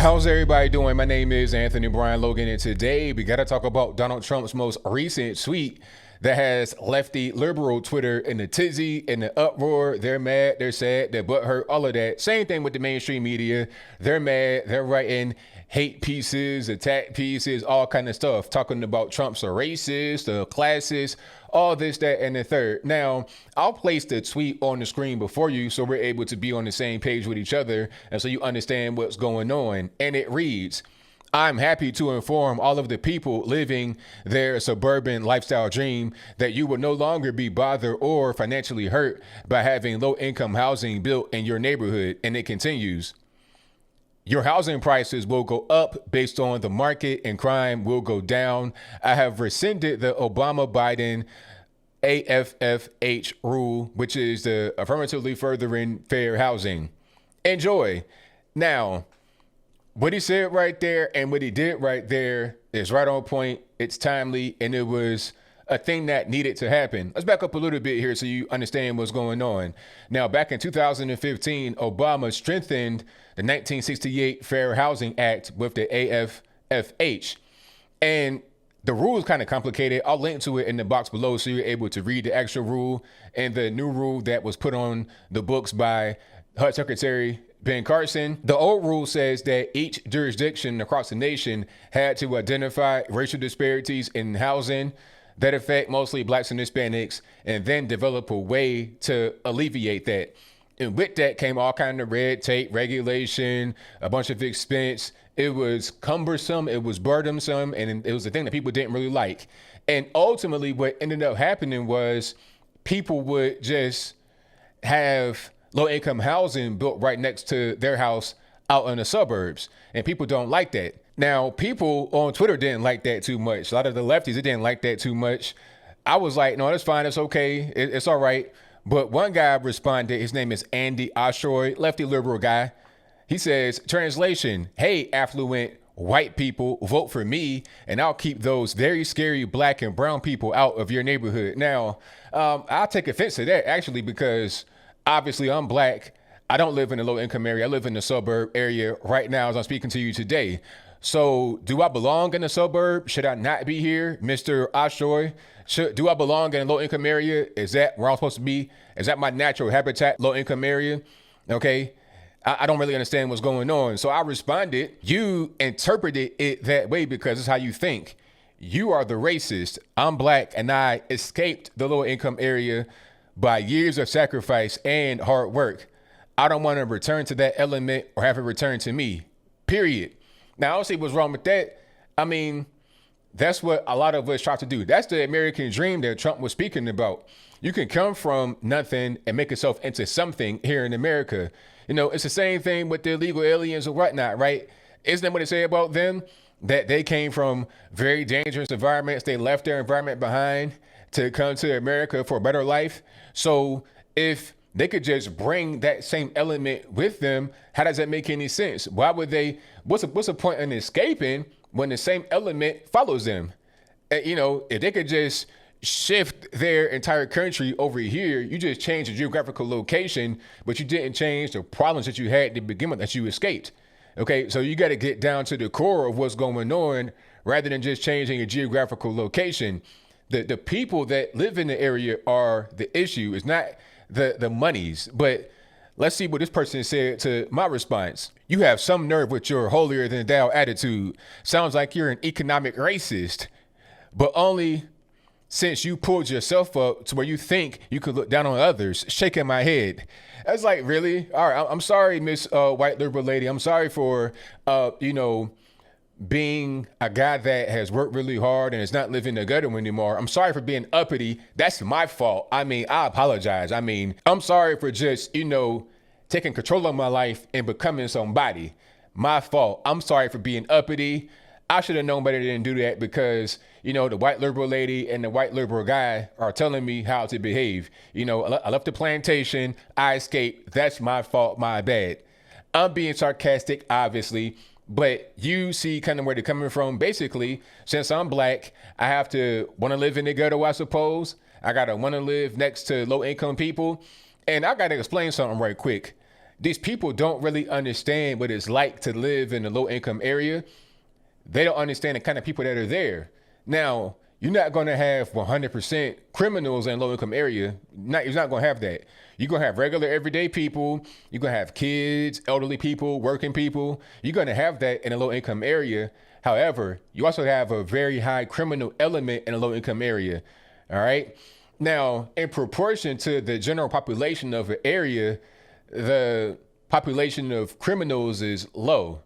How's everybody doing? My name is Anthony Brian Logan, and today we got to talk about Donald Trump's most recent tweet that has lefty liberal Twitter in the tizzy, in the uproar. They're mad, they're sad, they're butthurt, all of that. Same thing with the mainstream media. They're mad, they're writing hate pieces, attack pieces, all kind of stuff, talking about Trump's a racist, a classist, all this, that, and the third. Now, I'll place the tweet on the screen before you so we're able to be on the same page with each other and so you understand what's going on. And it reads, I'm happy to inform all of the people living their suburban lifestyle dream that you will no longer be bothered or financially hurt by having low-income housing built in your neighborhood. And it continues. Your housing prices will go up based on the market and crime will go down. I have rescinded the Obama-Biden AFFH rule, which is the affirmatively furthering fair housing. Enjoy. Now, what he said right there and what he did right there is right on point. It's timely, and it was a thing that needed to happen. Let's back up a little bit here so you understand what's going on. Now, back in 2015, Obama strengthened the 1968 Fair Housing Act with the AFFH. And the rule is kind of complicated. I'll link to it in the box below so you're able to read the actual rule and the new rule that was put on the books by HUD Secretary Ben Carson. The old rule says that each jurisdiction across the nation had to identify racial disparities in housing that affect mostly blacks and Hispanics, and then develop a way to alleviate that. And with that came all kind of red tape, regulation, a bunch of expense. It was cumbersome, it was burdensome, and it was a thing that people didn't really like. And ultimately what ended up happening was people would just have low-income housing built right next to their house out in the suburbs. And people don't like that. Now, people on Twitter didn't like that too much. A lot of the lefties, they didn't like that too much. I was like, no, that's fine. It's okay. It's all right. But one guy responded. His name is Andy Ostroy, lefty liberal guy. He says, translation, hey, affluent white people, vote for me, and I'll keep those very scary black and brown people out of your neighborhood. Now, I'll take offense to that, actually, because obviously I'm black. I don't live in a low income area. I live in the suburb area right now as I'm speaking to you today. So do I belong in the suburb? Should I not be here, Mr. Ostroy? Do I belong in a low income area? Is that where I'm supposed to be? Is that my natural habitat, low income area? Okay. I don't really understand what's going on. So I responded, you interpreted it that way because it's how you think. You are the racist. I'm black and I escaped the low income area by years of sacrifice and hard work. I don't want to return to that element or have it return to me, period. Now, I don't see what's wrong with that. I mean, that's what a lot of us try to do. That's the American dream that Trump was speaking about. You can come from nothing and make yourself into something here in America. You know, it's the same thing with the illegal aliens or whatnot, right? Isn't that what they say about them? That they came from very dangerous environments. They left their environment behind to come to America for a better life. So if they could just bring that same element with them, how does that make any sense? Why would they, what's the point in escaping when the same element follows them? You know, if they could just shift their entire country over here, you just changed the geographical location, but you didn't change the problems that you had to begin with that you escaped. Okay, so you got to get down to the core of what's going on rather than just changing a geographical location. The people that live in the area are the issue. It's not the monies. But let's see what this person said to my response. You have some nerve with your holier than thou attitude. Sounds like you're an economic racist, but only since you pulled yourself up to where you think you could look down on others. Shaking my head. That's like, really? All right, I'm sorry, Miss White Liberal Lady. I'm sorry for, being a guy that has worked really hard and is not living the gutter anymore. I'm sorry for being uppity. That's my fault. I mean, I apologize. I mean, I'm sorry for just, taking control of my life and becoming somebody. My fault. I'm sorry for being uppity. I should have known better than do that because, the white liberal lady and the white liberal guy are telling me how to behave. I left the plantation. I escaped. That's my fault. My bad. I'm being sarcastic, obviously. But you see kind of where they're coming from. Basically, since I'm black, I have to want to live in the ghetto, I suppose. I got to want to live next to low income people. And I got to explain something right quick. these people don't really understand what it's like to live in a low income area. They don't understand the kind of people that are there. Now, you're not going to have 100% criminals in low income area. You're not going to have that. You're going to have regular everyday people. You're going to have kids, elderly people, working people. You're going to have that in a low income area. However, you also have a very high criminal element in a low income area. All right. Now, in proportion to the general population of an area, the population of criminals is low.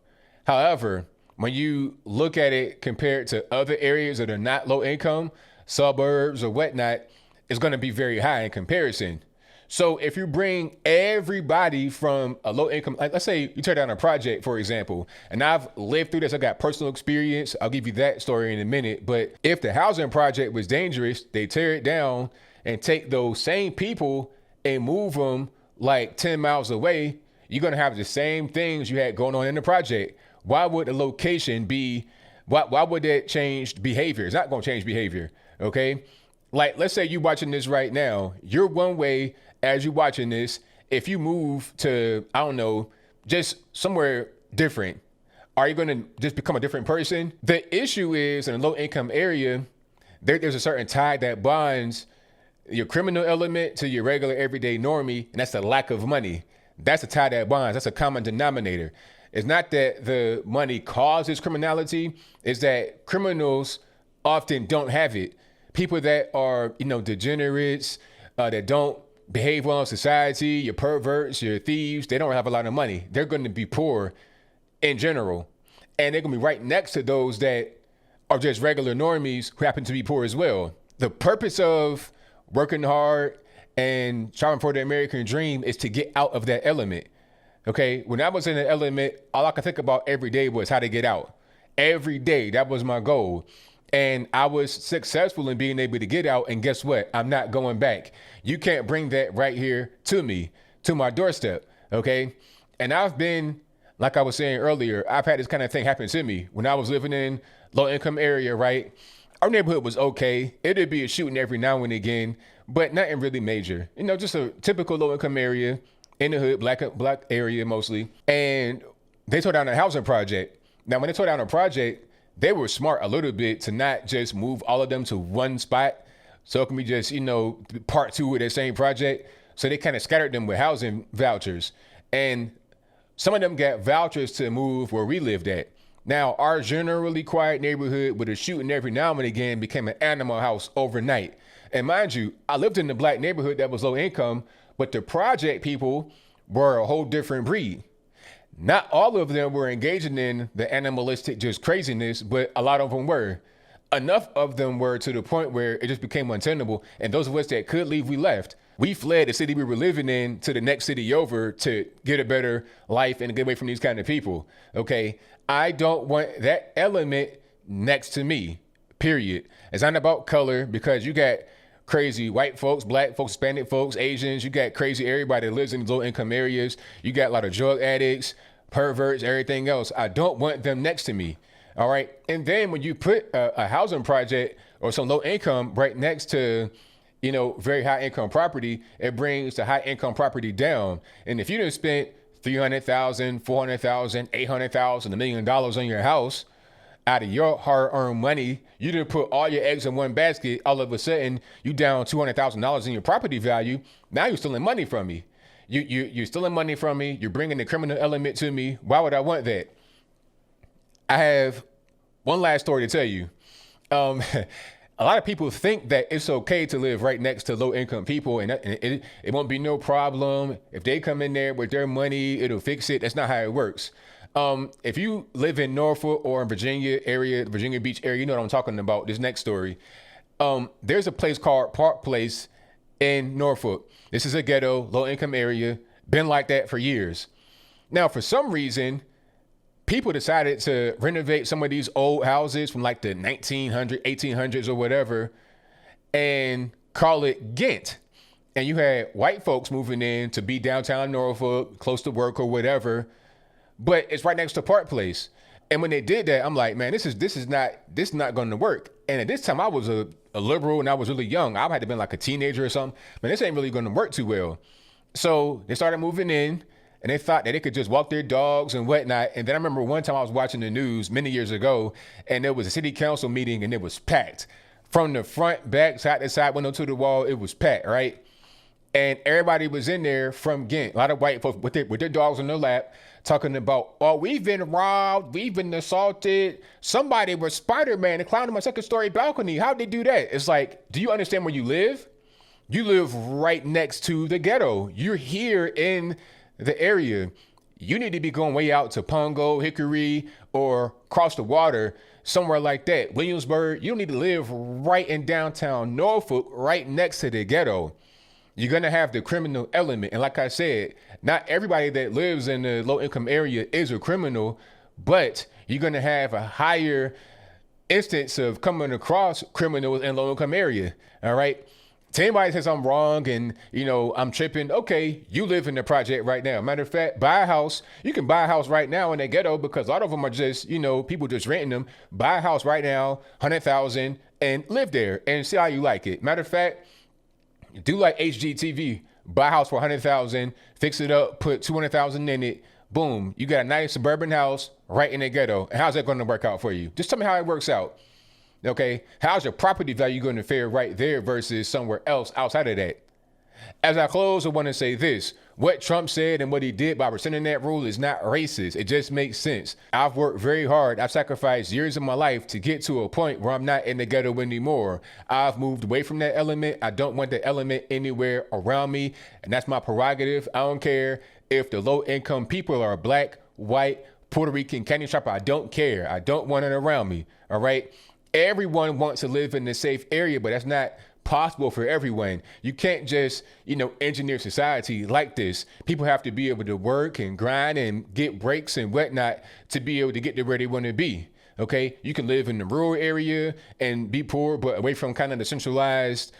However, when you look at it compared to other areas that are not low income, suburbs or whatnot, it's going to be very high in comparison. So if you bring everybody from a low income, like let's say you tear down a project, for example, and I've lived through this, I got personal experience. I'll give you that story in a minute. But if the housing project was dangerous, they tear it down and take those same people and move them like 10 miles away. You're going to have the same things you had going on in the project. Why would the location be, why would that change behavior? It's not going to change behavior, okay? Like, let's say you're watching this right now. You're one way as you're watching this. If you move to, I don't know, just somewhere different, are you going to just become a different person? The issue is in a low income area, there's a certain tie that bonds your criminal element to your regular everyday normie, and that's the lack of money. That's a tie that bonds. That's a common denominator. It's not that the money causes criminality, it's that criminals often don't have it. People that are, degenerates, that don't behave well in society, your perverts, your thieves, they don't have a lot of money. They're going to be poor in general. And they're going to be right next to those that are just regular normies who happen to be poor as well. The purpose of working hard and striving for the American dream is to get out of that element. Okay, when I was in the element, all I could think about every day was how to get out. Every day, that was my goal. And I was successful in being able to get out. And guess what? I'm not going back. You can't bring that right here to me, to my doorstep. Okay. And I've been, like I was saying earlier, I've had this kind of thing happen to me when I was living in low income area, right? Our neighborhood was okay. It'd be a shooting every now and again, but nothing really major. Just a typical low income area. In the hood, black area mostly. And they tore down a housing project. Now, when they tore down a project, they were smart a little bit to not just move all of them to one spot. So it can be just, part two of the same project. So they kind of scattered them with housing vouchers. And some of them got vouchers to move where we lived at. Now, our generally quiet neighborhood with a shooting every now and again became an animal house overnight. And mind you, I lived in the black neighborhood that was low income, but the project people were a whole different breed. Not all of them were engaging in the animalistic just craziness, but a lot of them were. Enough of them were to the point where it just became untenable. And those of us that could leave, we left. We fled the city we were living in to the next city over to get a better life and get away from these kind of people. Okay, I don't want that element next to me, period. It's not about color, because you got crazy white folks, black folks, Hispanic folks, Asians. You got crazy everybody that lives in low income areas. You got a lot of drug addicts, perverts, everything else. I don't want them next to me. All right. And then when you put a housing project or some low income right next to, very high income property, it brings the high income property down. And if you done spent $300,000, $400,000, $800,000, $1 million on your house, out of your hard-earned money, you didn't put all your eggs in one basket. All of a sudden, you down $200,000 in your property value. Now you're stealing money from me. You're stealing money from me. You're bringing the criminal element to me. Why would I want that? I have one last story to tell you. A lot of people think that it's okay to live right next to low-income people, and it won't be no problem. If they come in there with their money, it'll fix it. That's not how it works. If you live in Norfolk or in Virginia Beach area, you know what I'm talking about. This next story. There's a place called Park Place in Norfolk. This is a ghetto, low income area. Been like that for years. Now, for some reason, people decided to renovate some of these old houses from like the 1900s, 1800s or whatever, and call it Ghent. And you had white folks moving in to be downtown Norfolk, close to work or whatever. But it's right next to Park Place. And when they did that, I'm like, man, this is not going to work. And at this time, I was a liberal and I was really young. I had to have been like a teenager or something. Man, this ain't really going to work too well. So they started moving in. and they thought that they could just walk their dogs and whatnot. And then I remember one time I was watching the news many years ago, and there was a city council meeting, and it was packed. From the front, back, side to side, window to the wall, it was packed, right? And everybody was in there from Ghent. A lot of white folks with their dogs on their lap talking about, oh, we've been robbed, we've been assaulted. Somebody was Spider-Man and climbed on my second story balcony. How'd they do that? It's like, do you understand where you live? You live right next to the ghetto. You're here in the area. You need to be going way out to Pongo, Hickory, or across the water, somewhere like that. Williamsburg, you don't need to live right in downtown Norfolk, right next to the ghetto. You're going to have the criminal element. And like I said, not everybody that lives in the low income area is a criminal, but you're going to have a higher instance of coming across criminals in low income area. All right. To anybody says I'm wrong and, I'm tripping. Okay, you live in the project right now. Matter of fact, buy a house. You can buy a house right now in the ghetto because a lot of them are just, people just renting them. Buy a house right now, 100,000, and live there and see how you like it. Matter of fact, do like HGTV, buy a house for 100,000, fix it up, put 200,000 in it. Boom, you got a nice suburban house right in the ghetto. And how's that going to work out for you? Just tell me how it works out. Okay, how's your property value going to fare right there versus somewhere else outside of that? As I close, I want to say this. What Trump said and what he did by rescinding that rule is not racist. It just makes sense. I've worked very hard. I've sacrificed years of my life to get to a point where I'm not in the ghetto anymore. I've moved away from that element. I don't want that element anywhere around me. And that's my prerogative. I don't care if the low income people are black, white, Puerto Rican, candy shopper. I don't care. I don't want it around me. All right. Everyone wants to live in a safe area, but that's not possible for everyone. You can't just, engineer society like this. People have to be able to work and grind and get breaks and whatnot to be able to get to where they want to be. Okay, you can live in the rural area and be poor, but away from kind of the centralized,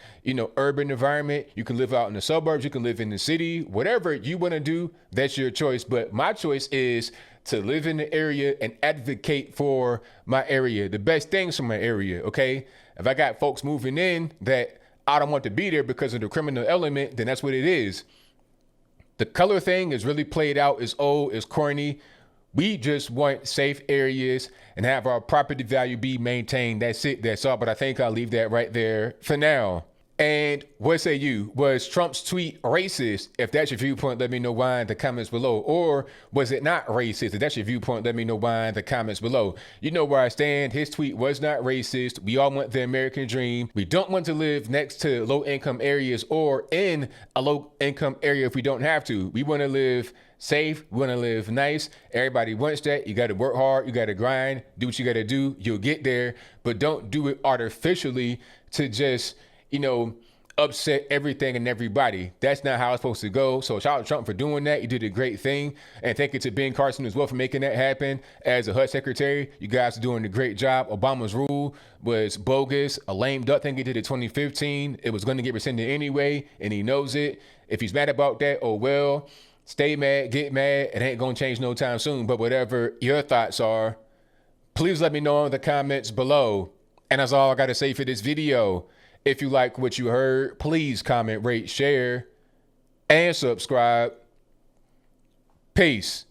urban environment. You can live out in the suburbs. You can live in the city. Whatever you want to do, that's your choice. But my choice is to live in the area and advocate for my area, the best things for my area. Okay, if I got folks moving in that I don't want to be there because of the criminal element, then that's what it is. The color thing is really played out, is old, is corny. We just want safe areas and have our property value be maintained. That's it. That's all. But I think I'll leave that right there for now. And what say you? Was Trump's tweet racist? If that's your viewpoint, let me know why in the comments below. Or was it not racist? If that's your viewpoint, let me know why in the comments below. You know where I stand. His tweet was not racist. We all want the American dream. We don't want to live next to low income areas or in a low income area if we don't have to. We want to live safe. We want to live nice. Everybody wants that. You got to work hard. You got to grind. Do what you got to do. You'll get there. But don't do it artificially to just upset everything and everybody. That's not how it's supposed to go. So shout out to Trump for doing that. You did a great thing. And thank you to Ben Carson as well for making that happen. As a HUD secretary, you guys are doing a great job. Obama's rule was bogus, a lame duck thing he did in 2015. It was going to get rescinded anyway, and he knows it. If he's mad about that, oh well. Stay mad, get mad. It ain't going to change no time soon. But whatever your thoughts are, please let me know in the comments below. And that's all I got to say for this video. If you like what you heard, please comment, rate, share, and subscribe. Peace.